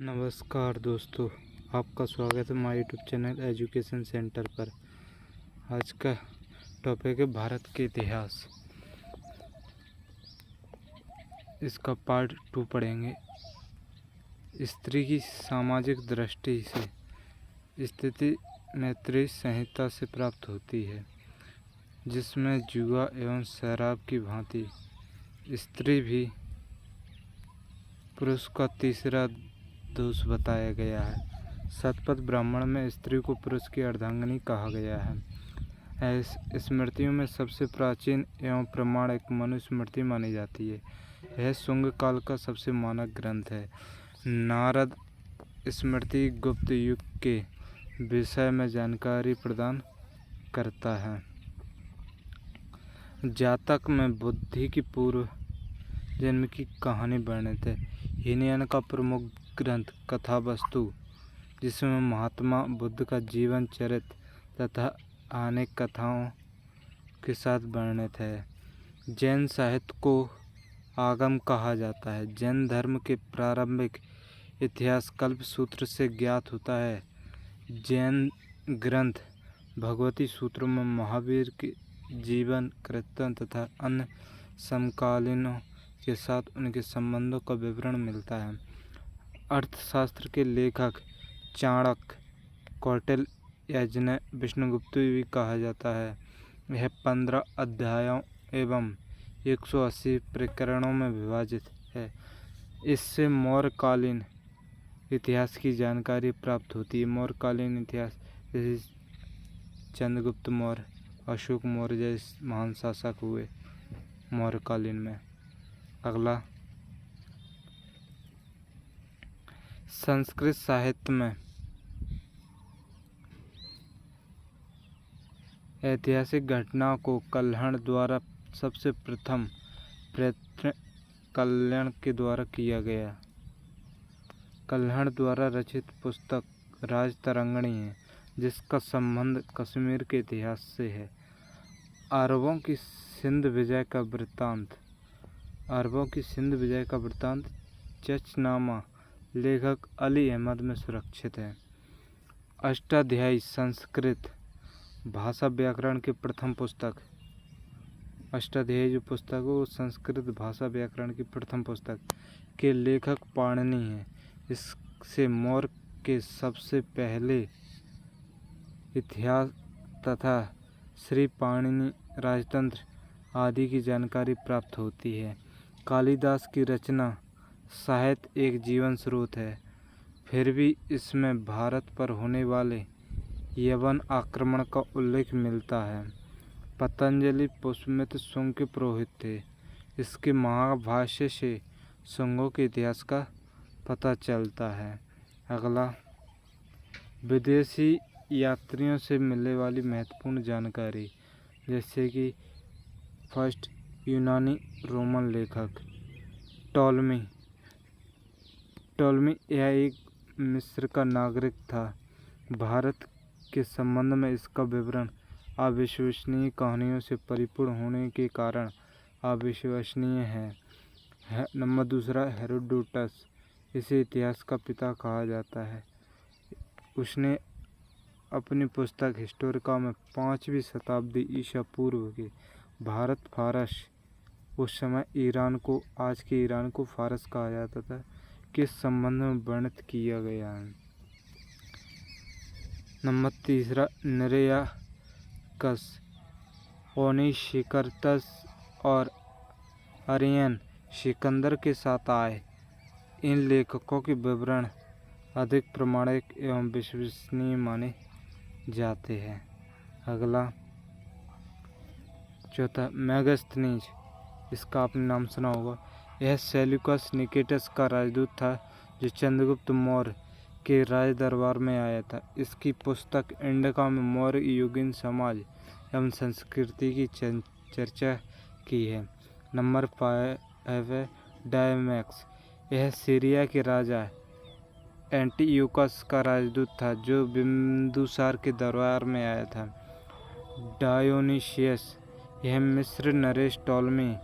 नमस्कार दोस्तों, आपका स्वागत है हमारे यूट्यूब चैनल एजुकेशन सेंटर पर। आज का टॉपिक है भारत के इतिहास। इसका पार्ट 2 पढ़ेंगे। स्त्री की सामाजिक दृष्टि से स्थिति मैत्रेय संहिता से प्राप्त होती है, जिसमें जुआ एवं शराब की भांति स्त्री भी पुरुष का तीसरा दोष बताया गया है। शतपथ ब्राह्मण में स्त्री को पुरुष की अर्धांगिनी कहा गया है। स्मृतियों में सबसे प्राचीन एवं प्रमाणिक मनुस्मृति मानी जाती है। यह शुंग काल का सबसे मानक ग्रंथ है। नारद स्मृति गुप्त युग के विषय में जानकारी प्रदान करता है। जातक में बुद्धि की पूर्व जन्म की कहानी वर्णित है। हीनयान का प्रमुख ग्रंथ कथा वस्तु, जिसमें महात्मा बुद्ध का जीवन चरित्र तथा अनेक कथाओं के साथ वर्णित है। जैन साहित्य को आगम कहा जाता है। जैन धर्म के प्रारंभिक इतिहास कल्प सूत्र से ज्ञात होता है। जैन ग्रंथ भगवती सूत्रों में महावीर के जीवन कृत्यों तथा अन्य समकालीनों के साथ उनके संबंधों का विवरण मिलता है। अर्थशास्त्र के लेखक चाणक्य, कौटिल्य, याजन, विष्णुगुप्त भी कहा जाता है। यह 15 अध्यायों एवं 180 प्रकरणों में विभाजित है। इससे मौर्यकालीन इतिहास की जानकारी प्राप्त होती है। मौर्यकालीन इतिहास जैसे चंद्रगुप्त मौर्य, अशोक मौर्य जैसे महान शासक हुए मौर्यकालीन में। अगला, संस्कृत साहित्य में ऐतिहासिक घटना को कल्हण द्वारा सबसे प्रथम प्रयत्न कल्याण के द्वारा किया गया। कल्हण द्वारा रचित पुस्तक राजतरंगिणी है, जिसका संबंध कश्मीर के इतिहास से है। अरबों की सिंध विजय का वृत्तांत चचनामा लेखक अली अहमद में सुरक्षित है। अष्टाध्यायी संस्कृत भाषा व्याकरण की प्रथम पुस्तक। अष्टाध्यायी जो पुस्तक है वो संस्कृत भाषा व्याकरण की प्रथम पुस्तक के लेखक पाणिनि हैं। इससे मौर्य के सबसे पहले इतिहास तथा श्री पाणिनि राजतंत्र आदि की जानकारी प्राप्त होती है। कालिदास की रचना साहित्य एक जीवन स्रोत है, फिर भी इसमें भारत पर होने वाले यवन आक्रमण का उल्लेख मिलता है। पतंजलि पुष्यमित्र शुंग के पुरोहित थे। इसके महाभाष्य से शुंगों के इतिहास का पता चलता है। अगला, विदेशी यात्रियों से मिलने वाली महत्वपूर्ण जानकारी, जैसे कि फर्स्ट यूनानी रोमन लेखक टॉलमी यह एक मिस्र का नागरिक था। भारत के संबंध में इसका विवरण अविश्वसनीय कहानियों से परिपूर्ण होने के कारण अविश्वसनीय है। नंबर दूसरा, हेरोडोटस, इसे इतिहास का पिता कहा जाता है। उसने अपनी पुस्तक हिस्टोरिका में 5वीं शताब्दी ईसा पूर्व के भारत फारस, उस समय ईरान को, आज के ईरान को फारस कहा जाता था, के संबंध में वर्णित किया गया है। नंबर तीसरा, निरयाकस, ओनिशिकर्तस और अरियन सिकंदर के साथ आए। इन लेखकों के विवरण अधिक प्रमाणिक एवं विश्वसनीय माने जाते हैं। अगला, चौथा, मेगास्थनीज, इसका आपने नाम सुना होगा। यह सेल्यूकस निकेटस का राजदूत था, जो चंद्रगुप्त मौर्य के राज दरबार में आया था। इसकी पुस्तक इंडिका में मौर्य युगीन समाज एवं संस्कृति की चर्चा की है। नंबर 5 है डायमैक्स। यह सीरिया के राजा एंटियोकस का राजदूत था, जो बिंदुसार के दरबार में आया था। डायोनिशियस, यह मिस्र नरेश टॉलमी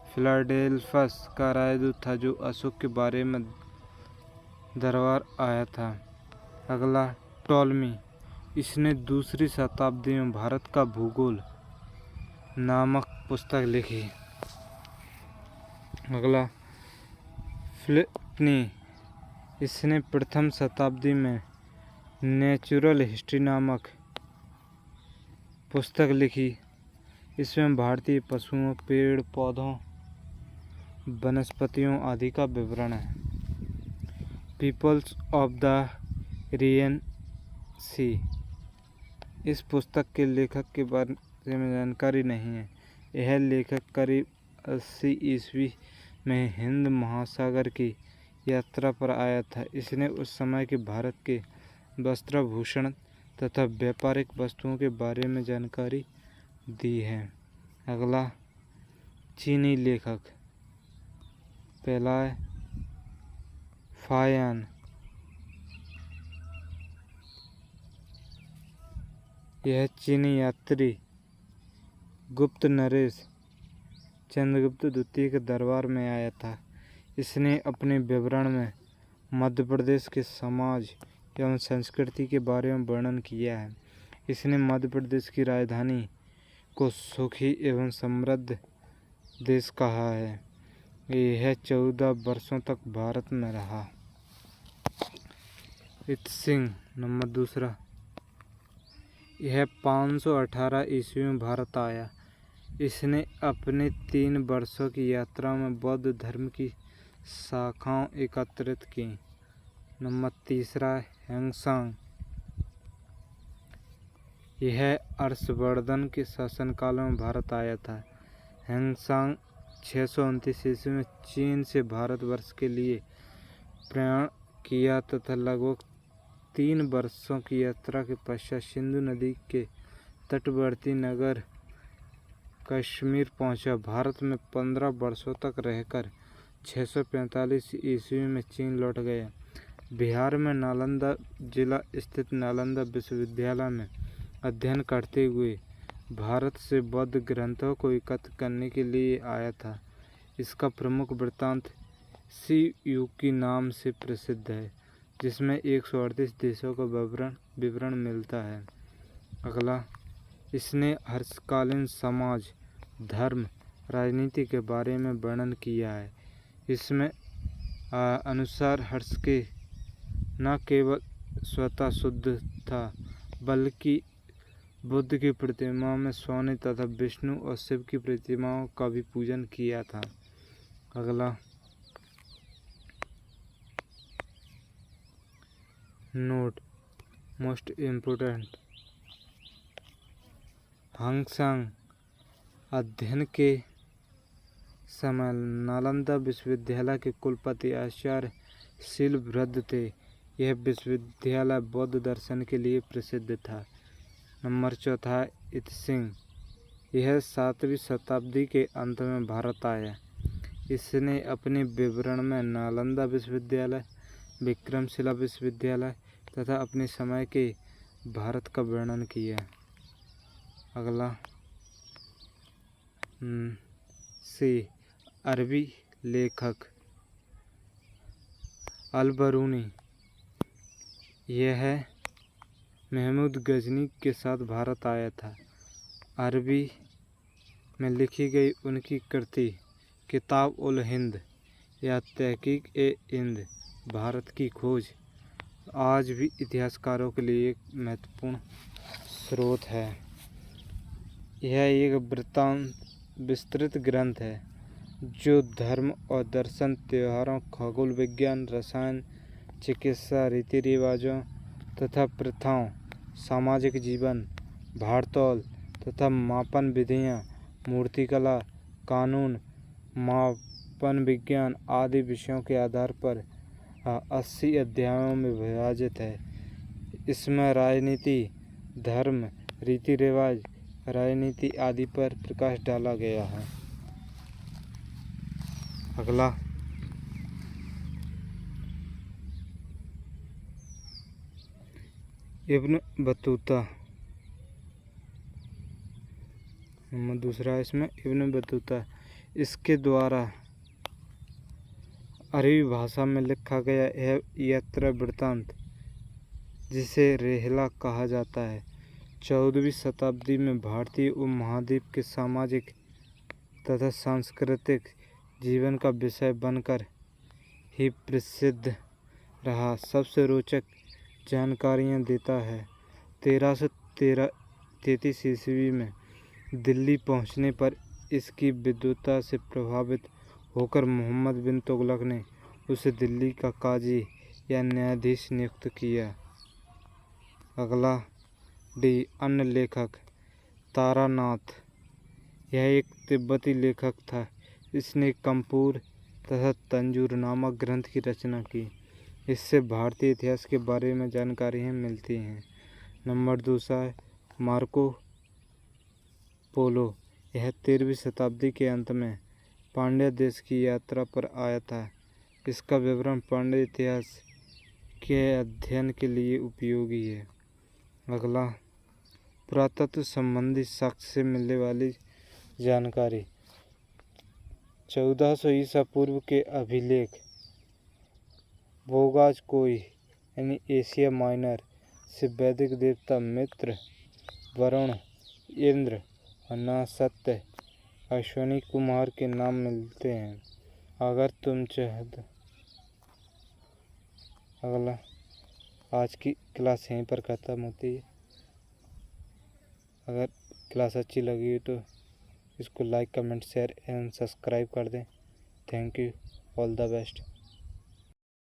फिलाडेल्फस का राजदूत था, जो अशोक के बारे में दरबार आया था। अगला टॉलमी, इसने दूसरी शताब्दी में भारत का भूगोल नामक पुस्तक लिखी। अगला प्लिनी, इसने प्रथम शताब्दी में नेचुरल हिस्ट्री नामक पुस्तक लिखी। इसमें भारतीय पशुओं, पेड़ पौधों, वनस्पतियों आदि का विवरण है। पीपल्स ऑफ द एरियन सी, इस पुस्तक के लेखक के बारे में जानकारी नहीं है। यह लेखक करीब 80 ईस्वी में हिंद महासागर की यात्रा पर आया था। इसने उस समय के भारत के वस्त्रभूषण तथा व्यापारिक वस्तुओं के बारे में जानकारी दी है। अगला चीनी लेखक, पहला है फायान, यह चीनी यात्री गुप्त नरेश चंद्रगुप्त द्वितीय के दरबार में आया था। इसने अपने विवरण में मध्य प्रदेश के समाज एवं संस्कृति के बारे में वर्णन किया है। इसने मध्य प्रदेश की राजधानी को सुखी एवं समृद्ध देश कहा है। यह 14 वर्षों तक भारत में रहा। इत सिंह नंबर दूसरा, यह 518 ईस्वी में भारत आया। इसने अपने 3 वर्षों की यात्रा में बौद्ध धर्म की शाखाओं एकत्रित की। नंबर तीसरा, हेंगसांग, यह हर्षवर्धन के शासनकाल में भारत आया था। हेंगसांग 629 ईस्वी में चीन से भारतवर्ष के लिए प्रयाण किया तथा लगभग 3 वर्षों की यात्रा के पश्चात सिंधु नदी के तटवर्ती नगर कश्मीर पहुंचा। भारत में 15 वर्षों तक रहकर 645 ईस्वी में चीन लौट गया। बिहार में नालंदा जिला स्थित नालंदा विश्वविद्यालय में अध्ययन करते हुए भारत से बौद्ध ग्रंथों को एकत्र करने के लिए आया था। इसका प्रमुख वृत्तांत सी युकी नाम से प्रसिद्ध है, जिसमें 138 देशों का विवरण मिलता है। अगला, इसने हर्षकालीन समाज, धर्म, राजनीति के बारे में वर्णन किया है। इसमें अनुसार हर्ष के न केवल स्वतः शुद्ध था, बल्कि बुद्ध की प्रतिमा में सोने तथा विष्णु और शिव की प्रतिमाओं का भी पूजन किया था। अगला, नोट मोस्ट इम्पोर्टेंट, हेंगसांग अध्ययन के समय नालंदा विश्वविद्यालय के कुलपति आचार्य शीलभद्र थे। यह विश्वविद्यालय बौद्ध दर्शन के लिए प्रसिद्ध था। नंबर चौथा, इत सिंह, यह 7वीं शताब्दी के अंत में भारत आया। इसने अपने विवरण में नालंदा विश्वविद्यालय, विक्रमशिला विश्वविद्यालय तथा अपने समय के भारत का वर्णन किया। अगला, सी अरबी लेखक अल-बरूनी, यह महमूद गजनी के साथ भारत आया था। अरबी में लिखी गई उनकी कृति किताब उल हिंद या तहकीक-ए-हिंद, भारत की खोज, आज भी इतिहासकारों के लिए एक महत्वपूर्ण स्रोत है। यह एक विस्तृत ग्रंथ है जो धर्म और दर्शन, त्योहारों, खगोल विज्ञान, रसायन, चिकित्सा, रीति रिवाजों तथा प्रथाओं, सामाजिक जीवन, भाड़तोल तथा मापन विधियाँ, मूर्तिकला, कानून, मापन विज्ञान आदि विषयों के आधार पर 80 अध्यायों में विभाजित है। इसमें राजनीति, धर्म, रीति रिवाज, राजनीति आदि पर प्रकाश डाला गया है। अगला, इब्न बतूता, दूसरा इसमें इब्न बतूता, इसके द्वारा अरबी भाषा में लिखा गया यह यात्रा वृत्तांत, जिसे रेहला कहा जाता है, 14वीं शताब्दी में भारतीय उपमहाद्वीप के सामाजिक तथा सांस्कृतिक जीवन का विषय बनकर ही प्रसिद्ध रहा। सबसे रोचक जानकारियाँ देता है। 1333 ईस्वी में दिल्ली पहुँचने पर इसकी विद्वता से प्रभावित होकर मोहम्मद बिन तुगलक ने उसे दिल्ली का काजी या न्यायाधीश नियुक्त किया। अगला डी। अन्य लेखक। तारानाथ, यह एक तिब्बती लेखक था। इसने कंपूर तथा तंजूर नामक ग्रंथ की रचना की। इससे भारतीय इतिहास के बारे में जानकारियाँ मिलती हैं। नंबर दूसरा है मार्को पोलो। यह 13वीं शताब्दी के अंत में पांड्या देश की यात्रा पर आया था। इसका विवरण पांड्य इतिहास के अध्ययन के लिए उपयोगी है। अगला पुरातत्व संबंधी साक्ष्य से मिलने वाली जानकारी। 1400 ईसा पूर्व के अभिलेख बोगाज कोई यानी एशिया माइनर से वैदिक देवता मित्र, वरुण, इंद्र और नक्षत्र अश्विनी कुमार के नाम मिलते हैं। अगर तुम चाहते। अगला, आज की क्लास यहीं पर ख़त्म होती है। अगर क्लास अच्छी लगी तो इसको like, comment, share and subscribe कर दें। Thank you, all the best.